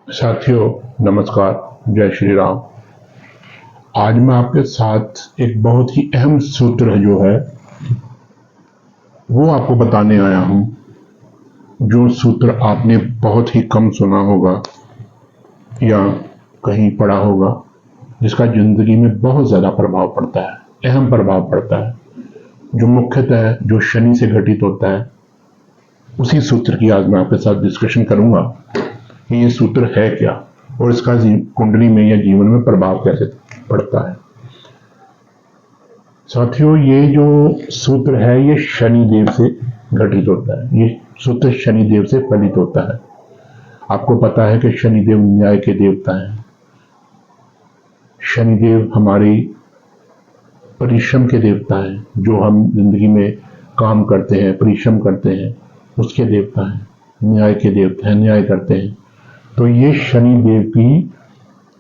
साथियों नमस्कार, जय श्री राम। आज मैं आपके साथ एक बहुत ही अहम सूत्र जो है वो आपको बताने आया हूं। जो सूत्र आपने बहुत ही कम सुना होगा या कहीं पढ़ा होगा, जिसका जिंदगी में बहुत ज्यादा प्रभाव पड़ता है, अहम प्रभाव पड़ता है, जो मुख्यतः जो शनि से घटित होता है। उसी सूत्र की आज मैं आपके साथ डिस्कशन करूंगा कि ये सूत्र है क्या और इसका कुंडली में या जीवन में प्रभाव कैसे पड़ता है। साथियों, ये जो सूत्र है ये शनि देव से घटित होता है। ये सूत्र शनि देव से फलित होता है। आपको पता है कि शनि देव न्याय के देवता हैं। शनि देव हमारी परिश्रम के देवता हैं। जो हम जिंदगी में काम करते हैं, परिश्रम करते हैं, उसके देवता हैं। न्याय के देवता हैं, न्याय करते हैं। तो ये शनि देव की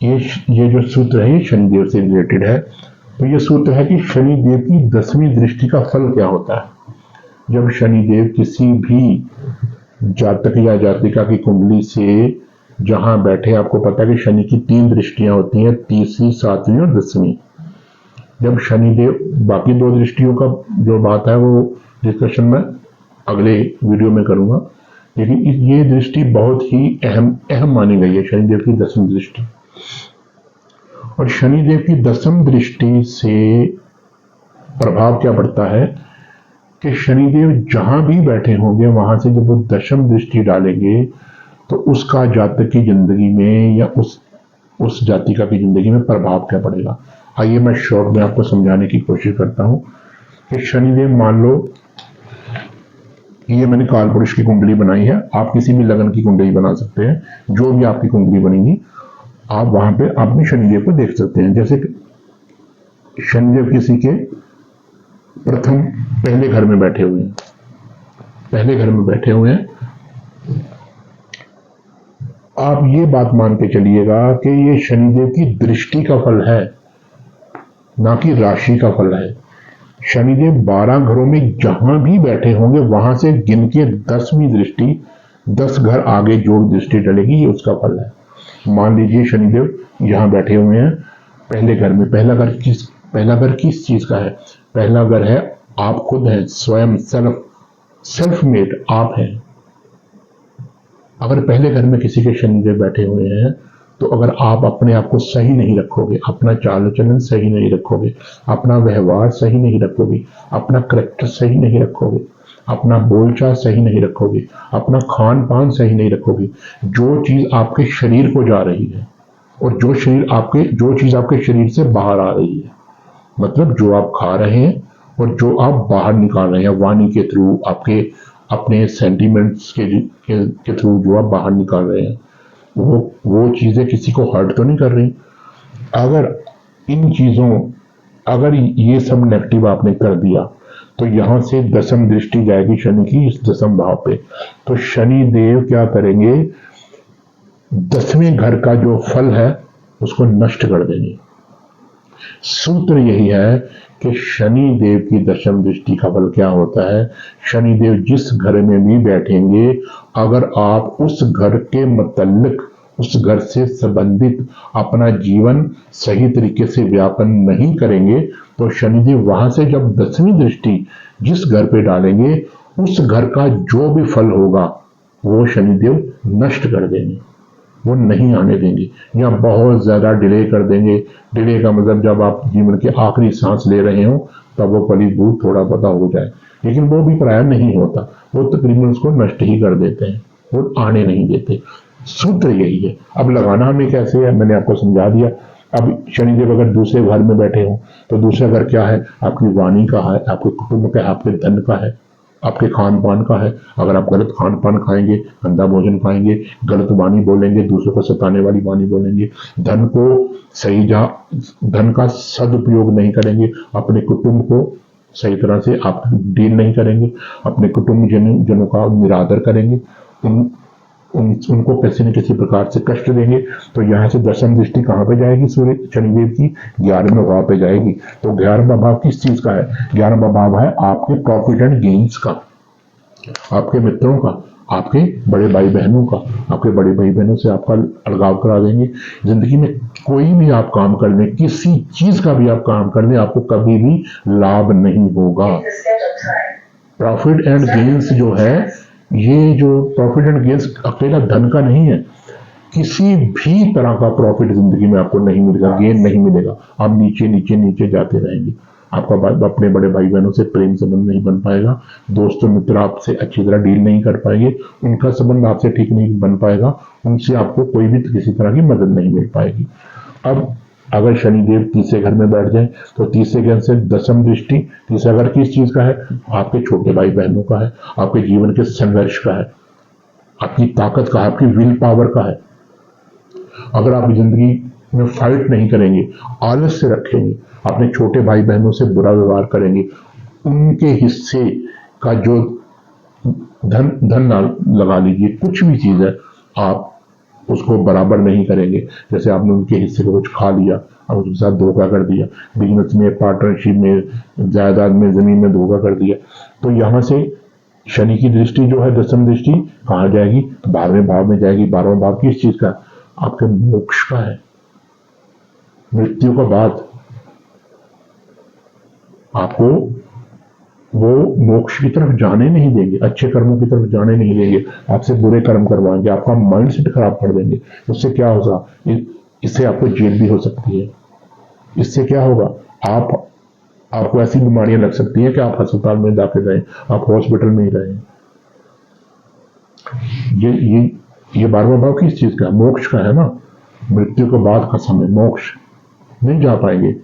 ये जो सूत्र है ये शनि देव से रिलेटेड है। तो ये सूत्र है कि शनि देव की 10वीं दृष्टि का फल क्या होता है। जब शनि देव किसी भी जातक या जातिका की कुंडली से जहां बैठे, आपको पता है कि शनि की 3 दृष्टियां होती हैं, 30वीं, 7वीं और 10वीं। जब शनि देव, बाकी 2 दृष्टियों का जो बात है वो डिस्कशन में अगले वीडियो में करूंगा, लेकिन ये दृष्टि बहुत ही अहम मानी गई है, शनिदेव की 10वीं दृष्टि। और शनिदेव की 10वीं दृष्टि से प्रभाव क्या पड़ता है कि शनिदेव जहां भी बैठे होंगे वहां से जब वो 10वीं दृष्टि डालेंगे तो उसका जातक की जिंदगी में या उस जातिका की जिंदगी में प्रभाव क्या पड़ेगा। आइए मैं शॉर्ट में आपको समझाने की कोशिश करता हूं कि शनिदेव, मान लो ये मैंने काल पुरुष की कुंडली बनाई है, आप किसी भी लगन की कुंडली बना सकते हैं। जो भी आपकी कुंडली बनेगी आप वहां पे अपने शनिदेव को देख सकते हैं। जैसे शनिदेव किसी के प्रथम पहले घर में बैठे हुए हैं, पहले घर में बैठे हुए हैं, आप ये बात मान के चलिएगा कि ये शनिदेव की दृष्टि का फल है, ना कि राशि का फल है। शनिदेव 12 घरों में जहां भी बैठे होंगे वहां से गिन के 10वीं दृष्टि, 10 घर आगे जो दृष्टि डलेगी, ये उसका फल है। मान लीजिए शनिदेव यहां बैठे हुए हैं पहले घर में। पहला घर किस चीज का है? पहला घर है आप खुद हैं, स्वयं, सेल्फ मेड आप हैं। अगर पहले घर में किसी के शनिदेव बैठे हुए हैं तो अगर आप अपने आप को सही नहीं रखोगे, अपना चाल चलन सही नहीं रखोगे, अपना व्यवहार सही नहीं रखोगे, अपना करैक्टर सही नहीं रखोगे, अपना बोलचाल सही नहीं रखोगे, अपना खान पान सही नहीं रखोगे, जो चीज आपके शरीर को जा रही है और जो चीज आपके शरीर से बाहर आ रही है, मतलब जो आप खा रहे हैं और जो आप बाहर निकाल रहे हैं वाणी के थ्रू, आपके अपने सेंटिमेंट्स के थ्रू जो आप बाहर निकाल रहे हैं, वो चीजें किसी को हर्ट तो नहीं कर रही। अगर ये सब नेगेटिव आपने कर दिया तो यहां से 10वीं दृष्टि जाएगी शनि की इस 10वें भाव पे। तो शनि देव क्या करेंगे? 10वें घर का जो फल है उसको नष्ट कर देंगे। सूत्र यही है कि शनि देव की 10वीं दृष्टि का फल क्या होता है। शनि देव जिस घर में भी बैठेंगे, अगर आप उस घर के मतलब, उस घर से संबंधित अपना जीवन सही तरीके से व्यापन नहीं करेंगे तो शनिदेव वहां से जब 10वीं दृष्टि जिस घर पे डालेंगे, उस घर का जो भी फल होगा वो शनिदेव नष्ट कर देंगे, वो नहीं आने देंगे या बहुत ज्यादा डिले कर देंगे। डिले का मतलब जब आप जीवन के आखिरी सांस ले रहे हो तब वो फलीभूत थोड़ा पता हो जाए, लेकिन वो भी प्राय नहीं होता, वो तकरीबन उसको नष्ट ही कर देते हैं, वो आने नहीं देते। सूत्र यही है। अब लगाना हमें कैसे है, मैंने आपको समझा दिया। अब शनिदेव अगर दूसरे घर में बैठे हो तो दूसरा घर क्या है? आपकी वाणी का है, आपके कुटुंब का है, आपके धन का है, आपके खान पान का है। अगर आप गलत खान पान खाएंगे, गंदा भोजन खाएंगे, गलत वाणी बोलेंगे, दूसरों को सताने वाली वाणी बोलेंगे, धन का सदुपयोग नहीं करेंगे, अपने कुटुंब को सही तरह से आप डील नहीं करेंगे, अपने कुटुंब जनों का निरादर करेंगे, उनको किसी न किसी प्रकार से कष्ट देंगे, तो यहाँ से 10वीं दृष्टि कहाँ पे जाएगी? सूर्य शनिदेव की 11वें भाव पे जाएगी। तो 11वां भाव किस चीज का है? 11वां भाव है आपके प्रॉफिट एंड गेन्स का, आपके मित्रों का, आपके बड़े भाई बहनों का, आपके बड़े भाई बहनों से आपका अलगाव करा देंगे। जिंदगी में कोई भी आप काम कर लें, किसी चीज का भी आप काम कर लें, आपको कभी भी लाभ नहीं होगा। प्रॉफिट एंड गेन्स जो है, ये जो प्रॉफिट एंड गेन्स अकेला धन का नहीं है, किसी भी तरह का प्रॉफिट जिंदगी में आपको नहीं मिलेगा, गेन नहीं मिलेगा। आप नीचे नीचे नीचे जाते रहेंगे। आपका अपने बड़े भाई बहनों से प्रेम संबंध नहीं बन पाएगा, दोस्तों मित्र आपसे अच्छी तरह डील नहीं कर पाएंगे, उनका संबंध आपसे ठीक नहीं बन पाएगा, उनसे आपको कोई भी किसी तरह की मदद नहीं मिल पाएगी। अब अगर शनिदेव तीसरे घर में बैठ जाए तो तीसरे घर से दशम दृष्टि, तीसरा घर किस चीज का है? आपके छोटे भाई बहनों का है, आपके जीवन के संघर्ष का है, आपकी ताकत का है, आपकी विल पावर का है। अगर आप जिंदगी में फाइट नहीं करेंगे, आलस्य रखेंगे, अपने छोटे भाई बहनों से बुरा व्यवहार करेंगे, उनके हिस्से का जो धन ना लगा लीजिए, कुछ भी चीज है, आप उसको बराबर नहीं करेंगे। जैसे आपने उनके हिस्से को कुछ खा लिया, अब उसके साथ धोखा कर दिया, बिजनेस में, पार्टनरशिप में, जायदाद में, जमीन में धोखा कर दिया, तो यहां से शनि की दृष्टि जो है, दशम दृष्टि कहां जाएगी? 12वें भाव में जाएगी। 12वां भाव किस चीज का? आपके मोक्ष का है, मृत्यु के बाद आपको वो मोक्ष की तरफ जाने नहीं देंगे, अच्छे कर्मों की तरफ जाने नहीं देंगे, आपसे बुरे कर्म करवाएंगे, आपका माइंड सेट खराब कर देंगे। उससे क्या होगा? इससे आपको जेल भी हो सकती है। इससे क्या होगा? आपको ऐसी बीमारियां लग सकती हैं कि आप अस्पताल में दाखिल रहें, आप हॉस्पिटल में ही रहें। ये 12वां भाव किस चीज का? मोक्ष का है ना। मृत्यु के बाद का समय मोक्ष, नहीं जा पाएंगे,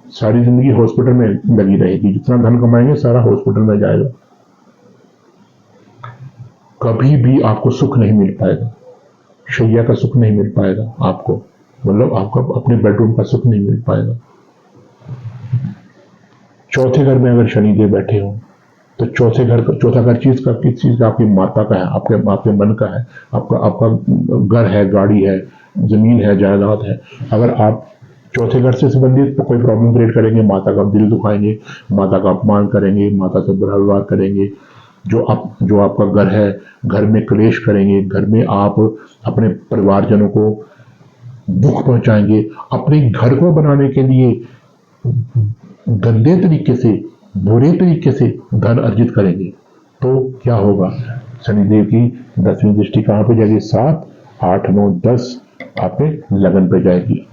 सारी जिंदगी हॉस्पिटल में लगी रहेगी, जितना धन कमाएंगे सारा हॉस्पिटल में जाएगा, कभी भी आपको सुख नहीं मिल पाएगा, शैया का सुख नहीं मिल पाएगा आपको, मतलब आपको अपने बेडरूम का सुख नहीं मिल पाएगा। चौथे घर में अगर शनिदेव बैठे हो तो चौथा घर किस चीज का? आपकी माता का है, आपके मन का है, आपका घर है, गाड़ी है, जमीन है, जायदाद है। अगर आप चौथे घर से संबंधित तो कोई प्रॉब्लम क्रिएट करेंगे, माता का दिल दुखाएंगे, माता का अपमान करेंगे, माता से बुरा व्यवहार करेंगे, जो आपका घर है, घर में क्लेश करेंगे, घर में आप अपने परिवारजनों को दुख पहुंचाएंगे, अपने घर को बनाने के लिए गंदे तरीके से, बुरे तरीके से धन अर्जित करेंगे। तो क्या होगा? शनिदेव की 10वीं दृष्टि कहां पे जाएगी? 7, 8, 9, 10 आपके लगन पे जाएगी।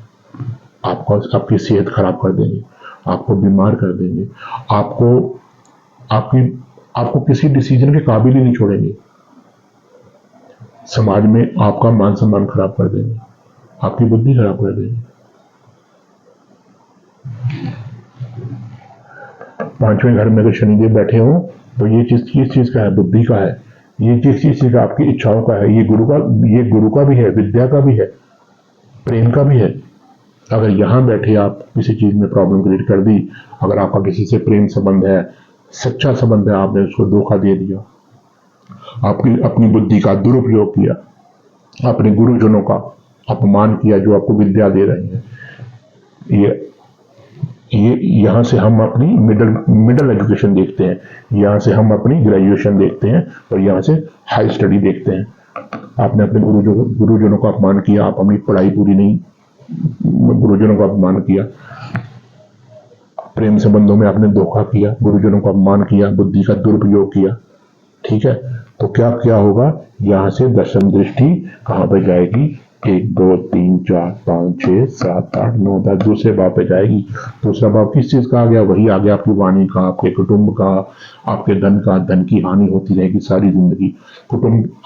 आपकी सेहत खराब कर देंगे, आपको बीमार कर देंगे, आपको किसी डिसीजन के काबिल ही नहीं छोड़ेंगे, समाज में आपका मान सम्मान खराब कर देंगे, आपकी बुद्धि खराब कर देंगे। 5वें घर में अगर शनिदेव बैठे हो तो ये चीज किस चीज का है? बुद्धि का है। ये किस चीज का? आपकी इच्छाओं का है। ये गुरु का भी है, विद्या का भी है, प्रेम का भी है। अगर यहां बैठे आप किसी चीज में प्रॉब्लम क्रिएट कर दी, अगर आपका किसी से प्रेम संबंध है, सच्चा संबंध है, आपने उसको धोखा दे दिया, अपनी बुद्धि का दुरुपयोग किया, अपने गुरुजनों का अपमान किया जो आपको विद्या दे रहे हैं, ये यहां से हम अपनी मिडिल एजुकेशन देखते हैं, यहां से हम अपनी ग्रेजुएशन देखते हैं, और यहां से हाई स्टडी देखते हैं। आपने अपने गुरुजनों का अपमान किया, आप अपनी पढ़ाई पूरी नहीं, गुरुजनों का अपमान किया, प्रेम संबंधों में आपने धोखा किया, गुरुजनों का अपमान किया, बुद्धि का दुरुपयोग किया, ठीक है। तो क्या होगा? यहां से दशम दृष्टि कहां पे जाएगी? 1, 2, 3, 4, 5, 6, 7, 8, 9, 10 दूसरे भाव पे जाएगी। दूसरा भाव किस चीज का आ गया? वही आ गया आपकी वाणी का, आपके कुटुंब का, आपके धन का। धन की हानि होती रहेगी सारी जिंदगी।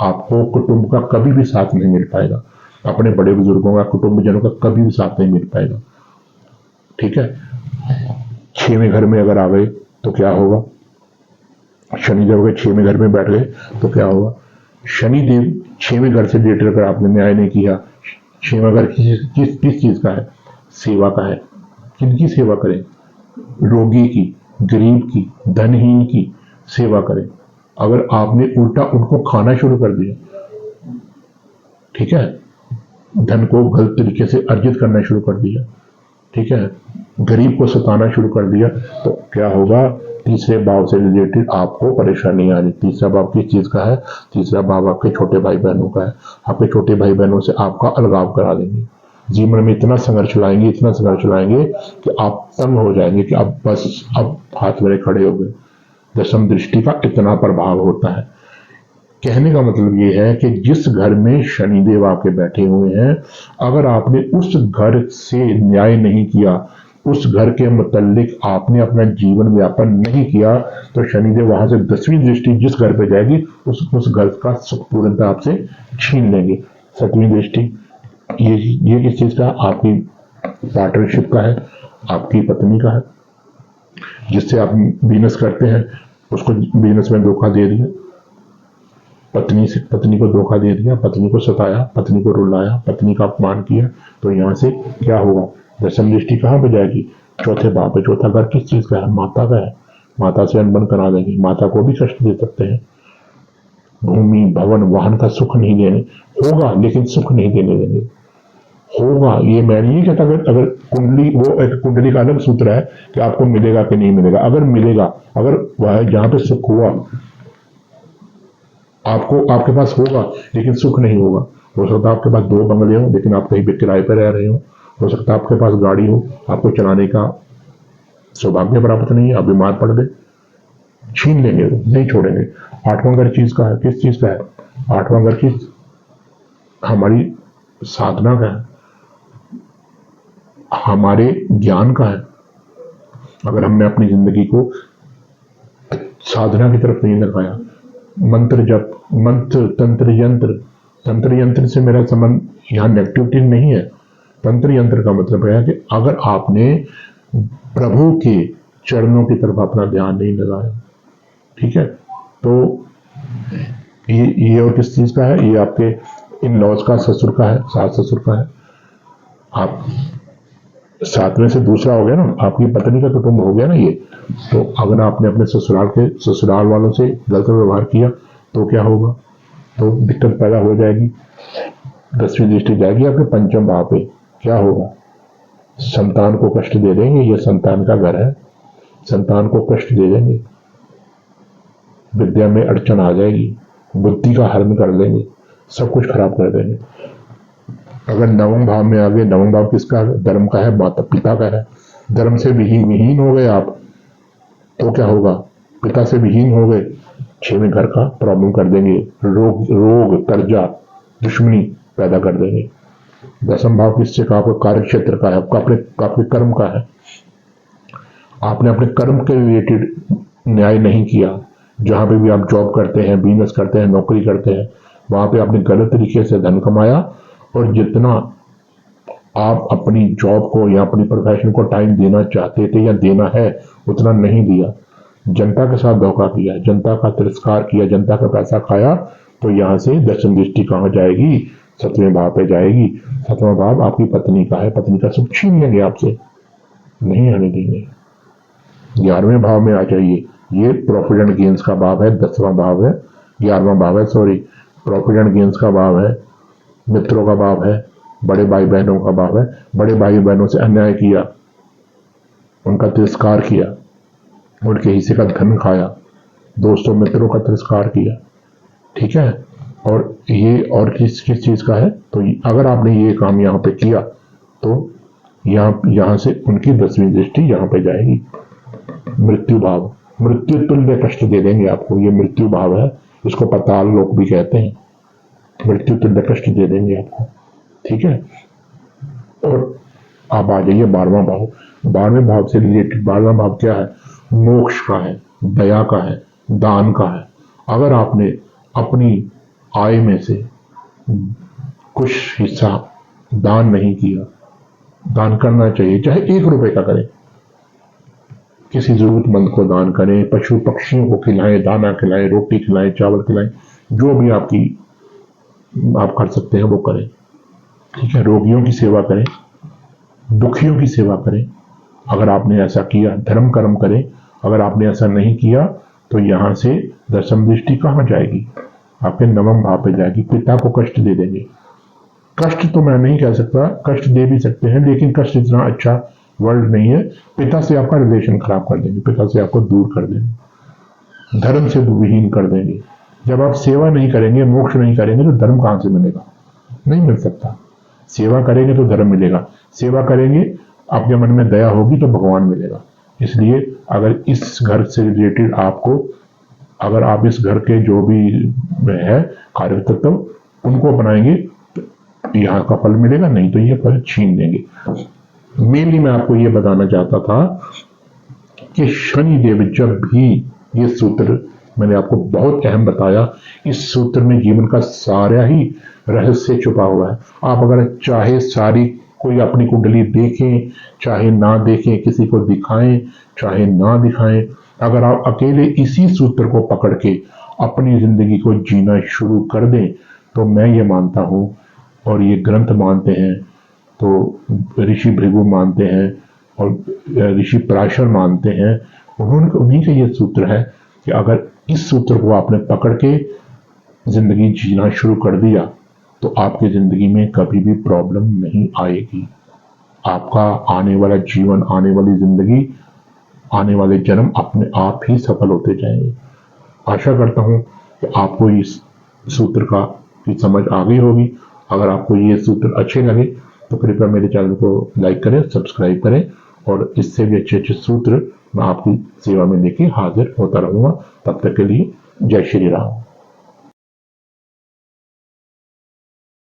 आपको कुटुंब का कभी भी साथ नहीं मिल पाएगा, अपने बड़े बुजुर्गों का, कुटुंबजनों का कभी भी साथ नहीं मिल पाएगा, ठीक है। 6वें घर में अगर आ गए तो क्या होगा? शनिदेव के 6वें घर में बैठ गए तो क्या होगा? शनिदेव 6वें घर से रिलेटेड अगर आपने न्याय नहीं किया, 6वां घर किस चीज का है? सेवा का है। किनकी सेवा करें? रोगी की, गरीब की, धनहीन की सेवा करें। अगर आपने उल्टा उनको खाना शुरू कर दिया, ठीक है, धन को गलत तरीके से अर्जित करना शुरू कर दिया, ठीक है, गरीब को सताना शुरू कर दिया तो क्या होगा, तीसरे भाव से रिलेटेड आपको परेशानी आनी। तीसरा भाव किस चीज का है? तीसरा भाव आपके छोटे भाई बहनों का है। आपके छोटे भाई बहनों से आपका अलगाव करा देंगे। जीवन में इतना संघर्ष लाएंगे, इतना संघर्ष लाएंगे कि आप तंग हो जाएंगे कि अब बस, अब हाथ मेरे खड़े हो गए। दशम दृष्टि का इतना प्रभाव होता है। कहने का मतलब ये है कि जिस घर में शनिदेव आके बैठे हुए हैं, अगर आपने उस घर से न्याय नहीं किया, उस घर के मुतल्लिक आपने अपना जीवन व्यापन नहीं किया, तो शनिदेव वहां से 10वीं दृष्टि जिस घर पे जाएगी उस घर का सुख पूर्णता आपसे छीन लेंगे। 7वीं दृष्टि ये किस चीज का? आपकी पार्टनरशिप का है, आपकी पत्नी का है। जिससे आप बिजनेस करते हैं उसको बिजनेस में धोखा दे दिया, पत्नी को धोखा दे दिया, पत्नी को सताया, पत्नी को रुलाया, पत्नी का अपमान किया, तो यहाँ से क्या होगा? दशम दृष्टि कहाँ पे जाएगी? चौथे भाव पे। चौथा घर किस चीज का है? माता का है। माता से अनबन करा देंगे, माता को भी कष्ट दे सकते हैं। भूमि भवन वाहन का सुख नहीं देने होगा, लेकिन सुख नहीं देने देंगे। होगा, ये मैं नहीं कहता। अगर कुंडली, वो एक कुंडली का अलग सूत्र है कि आपको मिलेगा कि नहीं मिलेगा। अगर मिलेगा, अगर वह जहां पे सुख हुआ आपको, आपके पास होगा, लेकिन सुख नहीं होगा। हो सकता है आपके पास 2 बंगले हो, लेकिन आप कहीं पे किराए पर रह रहे हो सकता है आपके पास गाड़ी हो, आपको चलाने का सौभाग्य प्राप्त नहीं है, आप बीमार पड़ गए, छीन लेंगे, नहीं छोड़ेंगे। 8वां घर चीज का है, किस चीज का है? 8वां घर की हमारी साधना का है, हमारे ज्ञान का है। अगर हमने अपनी जिंदगी को साधना की तरफ नहीं लगाया, मंत्र जप, मंत्र तंत्र यंत्र से मेरा संबंध यहाँ नेगेटिविटी नहीं है। तंत्र यंत्र का मतलब है कि अगर आपने प्रभु के चरणों की तरफ अपना ध्यान नहीं लगाया, ठीक है, तो ये और किस चीज का है? ये आपके इन लॉज का, ससुर का है, सास ससुर का है। आप 7 में से दूसरा हो गया ना, आपकी पत्नी का कुटुंब हो गया ना ये। तो अगर आपने अपने ससुराल वालों से गलत व्यवहार किया तो क्या होगा? तो दिक्कत पैदा हो जाएगी। 10वीं दृष्टि जाएगी आपके 5वें भाव पे, क्या होगा? संतान को कष्ट दे देंगे। ये संतान का घर है, संतान को कष्ट दे देंगे, विद्या में अड़चन आ जाएगी, बुद्धि का हरण कर देंगे, सब कुछ खराब कर देंगे। अगर 9वें भाव में आ गए, 9वां भाव किसका? धर्म का है, माता पिता का है। धर्म से विहीन हो गए आप तो क्या होगा? पिता से विहीन हो गए, 6वें घर का प्रॉब्लम कर देंगे, रोग कर्जा दुश्मनी पैदा कर देंगे। 10वां भाव किससे का? आपका कार्य क्षेत्र का है, आपके कर्म का है। आपने अपने कर्म के रिलेटेड न्याय नहीं किया। जहां पे भी आप जॉब करते हैं, बिजनेस करते हैं, नौकरी करते हैं, वहां पे आपने गलत तरीके से धन कमाया, और जितना आप अपनी जॉब को या अपनी प्रोफेशन को टाइम देना चाहते थे या देना है, उतना नहीं दिया। जनता के साथ धोखा किया, जनता का तिरस्कार किया, जनता का पैसा खाया, तो यहां से दशम दृष्टि कहां जाएगी? 7वें भाव पे जाएगी। 7वां भाव आपकी पत्नी का है, पत्नी का सुख छीन लेंगे आपसे, नहीं आने देंगे। 11वें भाव में आ जाइए, ये प्रॉफिट एंड गेन्स का भाव है, 10वां भाव है, 11वां भाव है, सॉरी, प्रॉफिट एंड गेन्स का भाव है, मित्रों का भाव है, बड़े भाई बहनों का भाव है। बड़े भाई बहनों से अन्याय किया, उनका तिरस्कार किया, उनके हिस्से का धन खाया, दोस्तों मित्रों का तिरस्कार किया, ठीक है। और ये और किस चीज का है? तो अगर आपने ये काम यहाँ पे किया तो यहाँ से उनकी 10वीं दृष्टि यहाँ पे जाएगी। मृत्यु भाव, मृत्यु तुल्य कष्ट दे देंगे आपको, ये मृत्यु भाव है, इसको पाताल लोक भी कहते हैं। मृत्यु तुल्य कष्ट दे देंगे आपको, ठीक है। और आप आ जाइए 12वां भाव। 12वें भाव से रिलेटेड 12वां भाव क्या है? मोक्ष का है, दया का है, दान का है। अगर आपने अपनी आय में से कुछ हिस्सा दान नहीं किया, दान करना चाहिए, चाहे 1 रुपए का करें, किसी जरूरतमंद को दान करें, पशु पक्षियों को खिलाएं, दाना खिलाएं, रोटी खिलाएं, चावल खिलाएं, जो भी आप कर सकते हैं वो करें, ठीक है। रोगियों की सेवा करें, दुखियों की सेवा करें। अगर आपने ऐसा किया, धर्म कर्म करें। अगर आपने ऐसा नहीं किया तो यहां से दशम दृष्टि कहां जाएगी? आपके 9वें भाव पे जाएगी। पिता को कष्ट दे देंगे। कष्ट तो मैं नहीं कह सकता, कष्ट दे भी सकते हैं, लेकिन कष्ट इतना अच्छा वर्ल्ड नहीं है। पिता से आपका रिलेशन खराब कर देंगे, पिता से आपको दूर कर देंगे, धर्म से विहीन कर देंगे। जब आप सेवा नहीं करेंगे, मोक्ष नहीं करेंगे, तो धर्म कहां से मिलेगा? नहीं मिल सकता। सेवा करेंगे तो धर्म मिलेगा, सेवा करेंगे, आपके मन में दया होगी तो भगवान मिलेगा। इसलिए अगर इस घर से रिलेटेड आपको, अगर आप इस घर के जो भी है कार्य तत्व उनको अपनाएंगे तो यहाँ का फल मिलेगा, नहीं तो ये फल छीन देंगे। मेनली मैं आपको ये बताना चाहता था कि शनि देव जब भी, ये सूत्र मैंने आपको बहुत अहम बताया, इस सूत्र में जीवन का सारा ही रहस्य छुपा हुआ है। आप अगर चाहे सारी कोई अपनी कुंडली देखें, चाहे ना देखें, किसी को दिखाएं चाहे ना दिखाएं, अगर आप अकेले इसी सूत्र को पकड़ के अपनी जिंदगी को जीना शुरू कर दें, तो मैं ये मानता हूं, और ये ग्रंथ मानते हैं, तो ऋषि भृगु मानते हैं और ऋषि पराशर मानते हैं, उन्हीं का ये सूत्र है कि अगर इस सूत्र को आपने पकड़ के जिंदगी जीना शुरू कर दिया तो आपकी जिंदगी में कभी भी प्रॉब्लम नहीं आएगी। आपका आने वाला जीवन, आने वाली जिंदगी, आने वाले जन्म अपने आप ही सफल होते जाएंगे। आशा करता हूं कि आपको इस सूत्र की समझ आ गई होगी। अगर आपको ये सूत्र अच्छे लगे तो कृपया मेरे चैनल को लाइक करें, सब्सक्राइब करें, और इससे भी अच्छे अच्छे सूत्र मैं आपकी सेवा में लेके हाजिर होता रहूंगा। तब तक के लिए जय श्री राम।